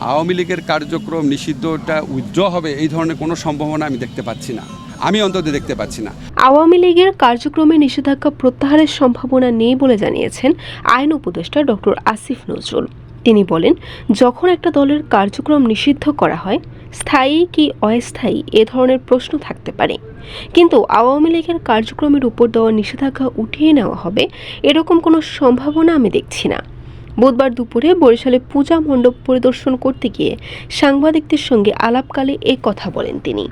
আওয়ামী লীগের কার্যক্রম নিষিদ্ধটা উইথড্র হবে এই ধরনের কোনো সম্ভাবনা আমি দেখতে পাচ্ছি না, আমি অন্তত দেখতে পাচ্ছি না। আওয়ামী লীগের কার্যক্রমে নিষেধাজ্ঞা প্রত্যাহারের সম্ভাবনা নেই বলে জানিয়েছেন আইন উপদেষ্টা ডক্টর আসিফ নজরুল। তিনি বলেন, যখন একটা দলের কার্যক্রম নিষিদ্ধ করা হয়, স্থায়ী কি অস্থায়ী এ ধরনের প্রশ্ন থাকতে পারে, কিন্তু আওয়ামী লীগের কার্যক্রমের উপর দেওয়া নিষেধাজ্ঞা উঠিয়ে নেওয়া হবে এরকম কোনো সম্ভাবনা আমি দেখছি না। বুধবার দুপুরে বরিশালে পূজা মণ্ডপ পরিদর্শন করতে গিয়ে সাংবাদিকদের সঙ্গে আলাপকালে এ কথা বলেন তিনি।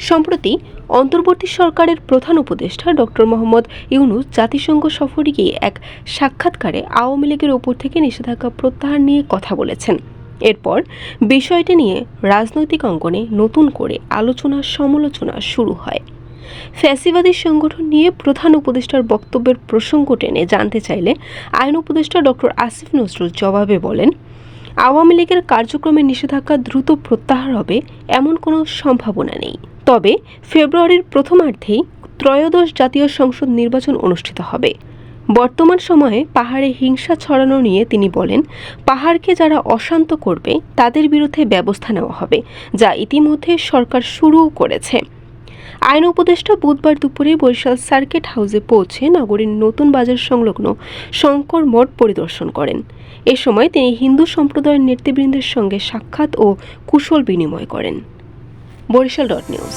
সম্প্রতি অন্তর্বর্তী সরকারের প্রধান উপদেষ্টা ডক্টর মোহাম্মদ ইউনূস জাতিসংঘ সফরে গিয়ে এক সাক্ষাৎকারে আওয়ামী লীগের ওপর থেকে নিষেধাজ্ঞা প্রত্যাহার নিয়ে কথা বলেছেন। এরপর বিষয়টি নিয়ে রাজনৈতিক অঙ্গনে নতুন করে আলোচনা সমালোচনা শুরু হয়। ফ্যাসিবাদী সংগঠন নিয়ে প্রধান উপদেষ্টার বক্তব্যের প্রসঙ্গ টেনে জানতে চাইলে আইন উপদেষ্টা ডক্টর আসিফ নজরুল জবাবে বলেন, আওয়ামী লীগের কার্যক্রমের নিষেধাজ্ঞা দ্রুত প্রত্যাহার হবে এমন কোনো সম্ভাবনা নেই। তবে ফেব্রুয়ারির প্রথমার্ধেই ত্রয়োদশ জাতীয় সংসদ নির্বাচন অনুষ্ঠিত হবে। বর্তমান সময়ে পাহাড়ে হিংসা ছড়ানো নিয়ে তিনি বলেন, পাহাড়কে যারা অশান্ত করবে তাদের বিরুদ্ধে ব্যবস্থা নেওয়া হবে, যা ইতিমধ্যে সরকার শুরুও করেছে। আইন উপদেষ্টা বুধবার দুপুরে বরিশাল সার্কিট হাউসে পৌঁছে নগরীর নতুন বাজার সংলগ্ন শঙ্কর মঠ পরিদর্শন করেন। এ সময় তিনি হিন্দু সম্প্রদায়ের নেতৃবৃন্দের সঙ্গে সাক্ষাৎ ও কুশল বিনিময় করেন। বরিশাল.নিউজ।